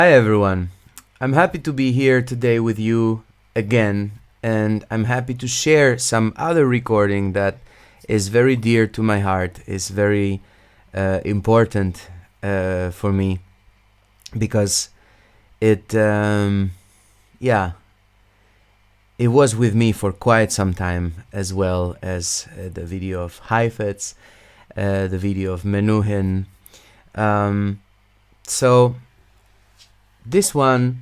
Hi everyone. I'm happy to be here today with you again, and I'm happy to share some other recording that is very dear to my heart, is very important for me because it it was with me for quite some time, as well as the video of Heifetz, the video of Menuhin. So this one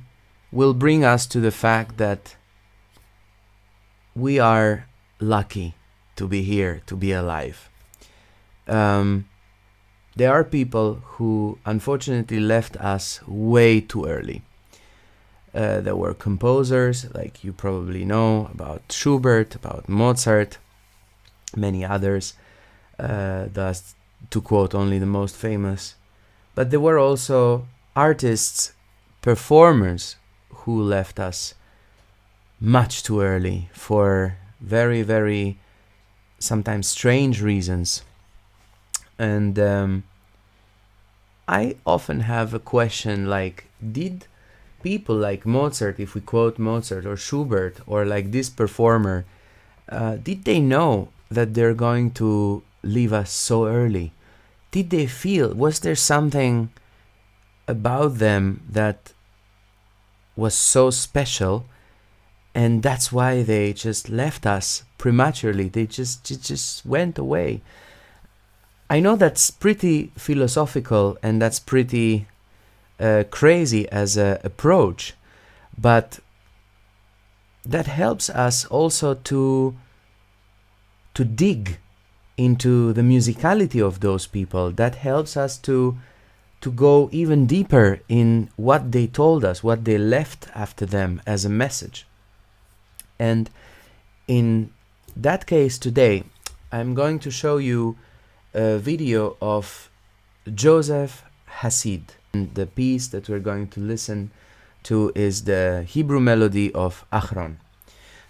will bring us to the fact that we are lucky to be here, to be alive. There are people who unfortunately left us way too early. There were composers, like you probably know, about Schubert, about Mozart, many others, thus to quote only the most famous. But there were also artists, performers who left us much too early for very, very sometimes strange reasons. And I often have a question like, did people like Mozart, if we quote Mozart or Schubert, or like this performer, did they know that they're going to leave us so early? Did they feel, was there something about them that was so special, and that's why they just left us prematurely? They just went away. I know that's pretty philosophical and that's pretty crazy as an approach, but that helps us also to dig into the musicality of those people. That helps us to go even deeper in what they told us, what they left after them as a message. And in that case today, I'm going to show you a video of Josef Hassid. And the piece that we're going to listen to is the Hebrew melody of Achron.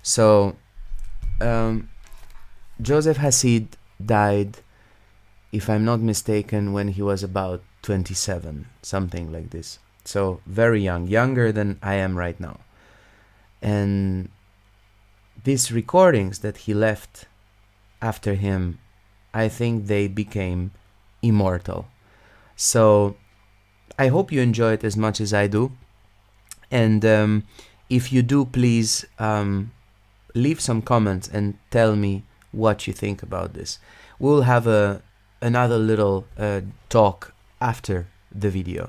So, Josef Hassid died, if I'm not mistaken, when he was about 27, something like this. So very young, younger than I am right now. And these recordings that he left after him, I think they became immortal. So I hope you enjoy it as much as I do. And if you do, please leave some comments and tell me what you think about this. We'll have another little talk after the video.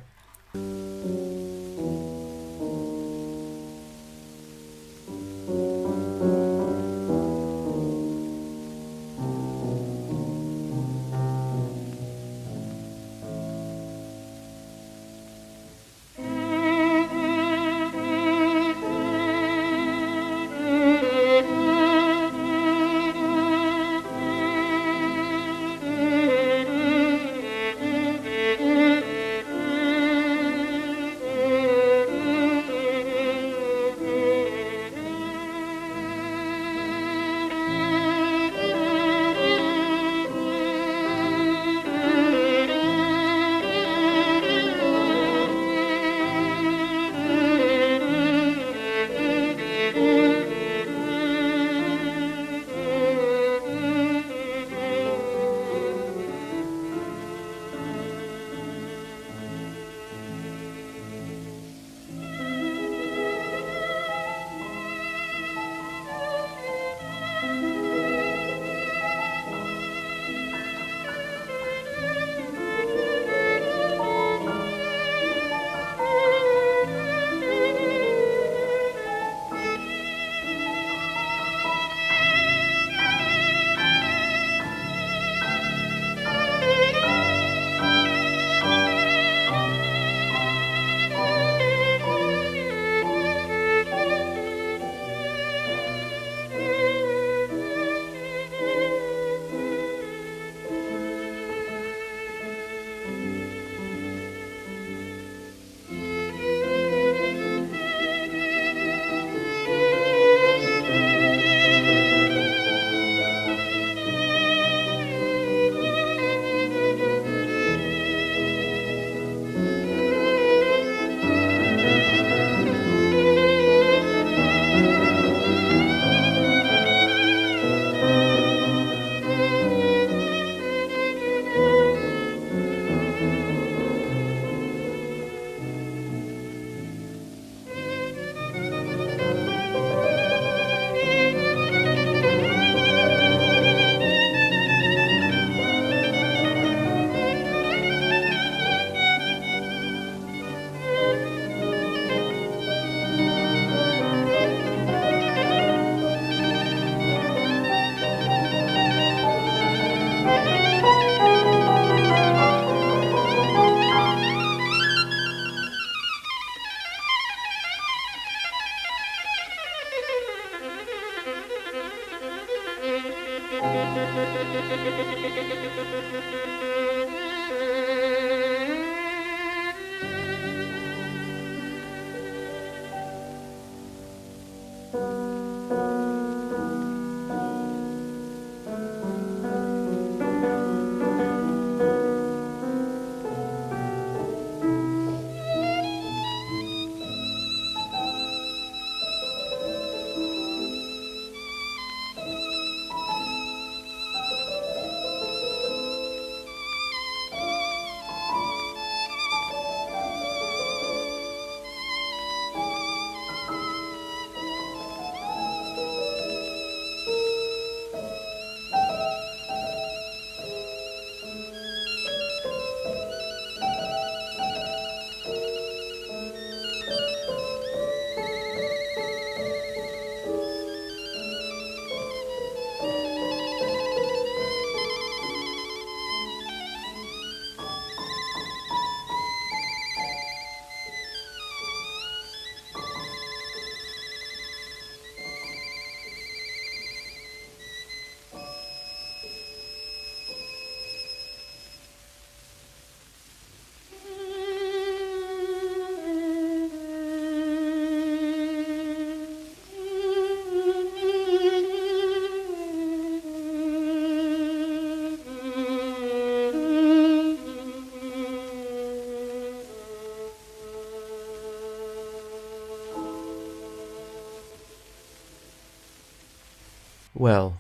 Well,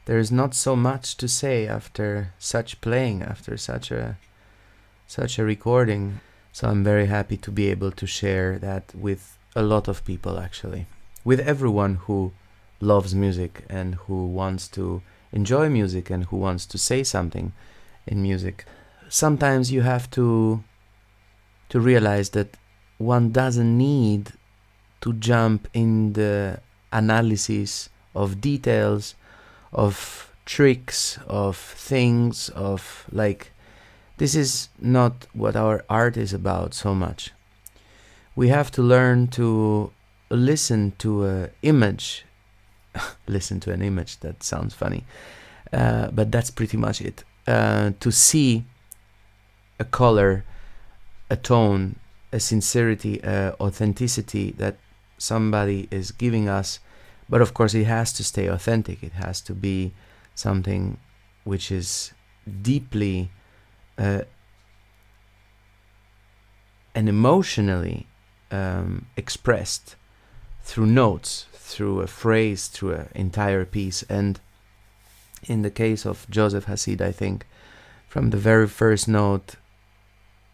there's not so much to say after such playing, after such a recording. So I'm very happy to be able to share that with a lot of people, actually, with everyone who loves music and who wants to enjoy music and who wants to say something in music. Sometimes you have to realize that one doesn't need to jump in the analysis of details, of tricks, of things, of like, this is not what our art is about so much. We have to learn to listen to an image. Listen to an image, that sounds funny. But that's pretty much it. To see a color, a tone, a sincerity, authenticity that somebody is giving us. But of course it has to stay authentic. It has to be something which is deeply and emotionally expressed through notes, through a phrase, through an entire piece. And in the case of Josef Hassid, I think from the very first note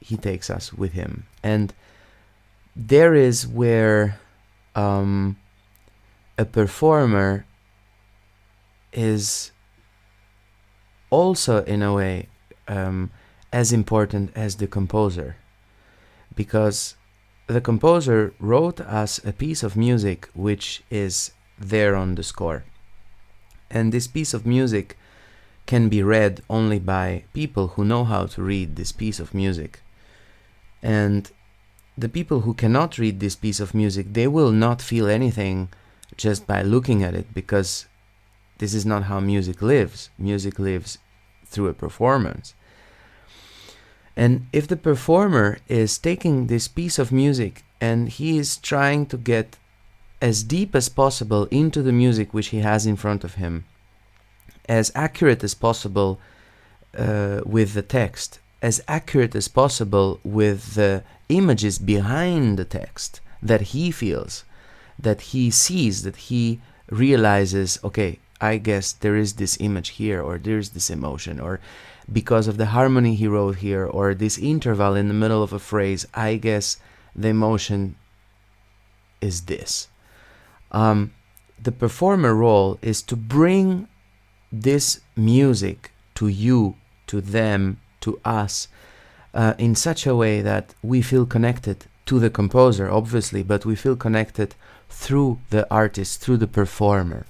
he takes us with him. And there is where a performer is also in a way as important as the composer, because the composer wrote us a piece of music which is there on the score, and this piece of music can be read only by people who know how to read this piece of music. And the people who cannot read this piece of music, they will not feel anything just by looking at it, because this is not how music lives. Music lives through a performance. And if the performer is taking this piece of music and he is trying to get as deep as possible into the music which he has in front of him, as accurate as possible with the text, as accurate as possible with the images behind the text that he feels, that he sees, that he realizes, okay, I guess there is this image here, or there's this emotion, or because of the harmony he wrote here, or this interval in the middle of a phrase, I guess the emotion is this. The performer role is to bring this music to you, to them, to us, in such a way that we feel connected to the composer, obviously, but we feel connected through the artist, through the performer.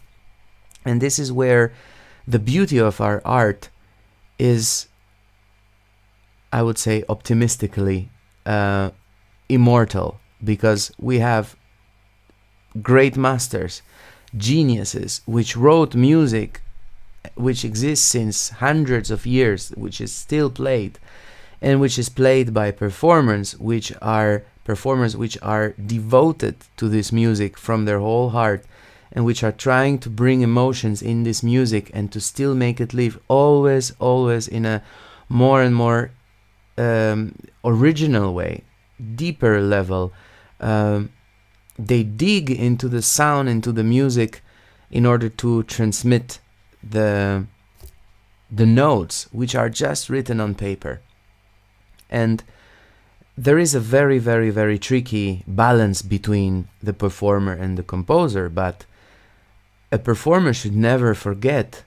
And this is where the beauty of our art is, I would say optimistically, immortal, because we have great masters, geniuses, which wrote music which exists since hundreds of years, which is still played, and which is played by performers which are devoted to this music from their whole heart, and which are trying to bring emotions in this music and to still make it live, always in a more and more original way, deeper level. They dig into the sound, into the music, in order to transmit the notes, which are just written on paper. And there is a very, very, very tricky balance between the performer and the composer, but a performer should never forget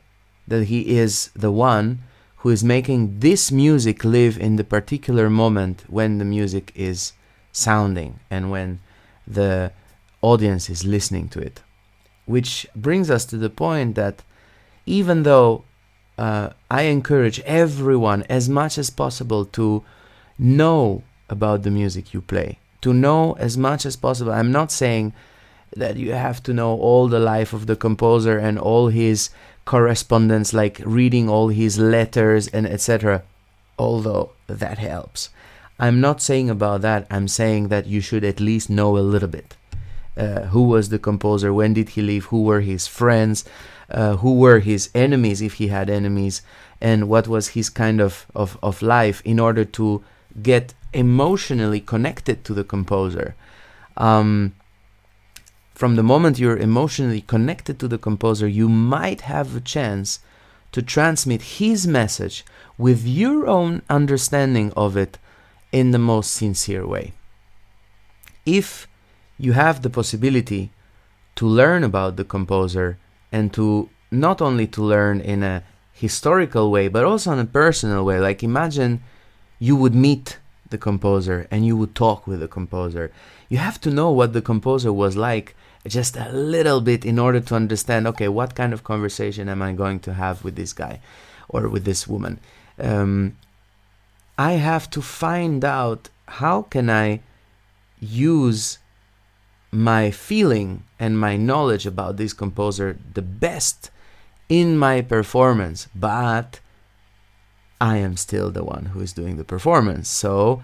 that he is the one who is making this music live in the particular moment when the music is sounding and when the audience is listening to it. Which brings us to the point that even though I encourage everyone as much as possible to know about the music you play, to know as much as possible. I'm not saying that you have to know all the life of the composer and all his correspondence, like reading all his letters and etc., although that helps. I'm not saying about that. I'm saying that you should at least know a little bit. Who was the composer? When did he live? Who were his friends? Who were his enemies, if he had enemies? And what was his kind of life, in order to get emotionally connected to the composer. From the moment you're emotionally connected to the composer, you might have a chance to transmit his message with your own understanding of it in the most sincere way. If you have the possibility to learn about the composer, and to not only to learn in a historical way, but also in a personal way, like imagine you would meet the composer and you would talk with the composer. You have to know what the composer was like just a little bit in order to understand, okay, what kind of conversation am I going to have with this guy or with this woman? I have to find out how can I use my feeling and my knowledge about this composer the best in my performance, but I am still the one who is doing the performance, so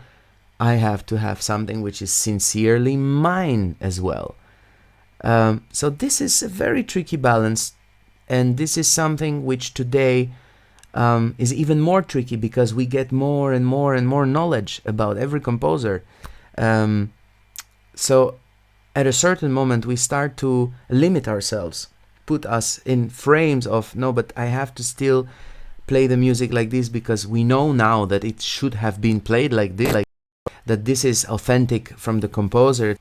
I have to have something which is sincerely mine as well. So this is a very tricky balance, and this is something which today is even more tricky because we get more and more and more knowledge about every composer. So at a certain moment we start to limit ourselves, put us in frames of, no, but I have to still play the music like this because we know now that it should have been played like this, like that this is authentic from the composer.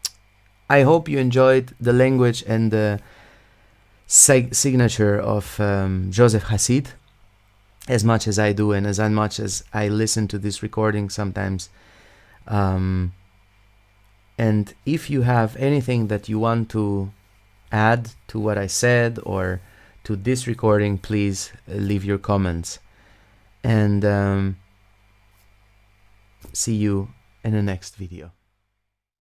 I hope you enjoyed the language and the signature of Josef Hassid as much as I do, and as much as I listen to this recording sometimes. And if you have anything that you want to add to what I said or to this recording, please leave your comments. And see you in the next video.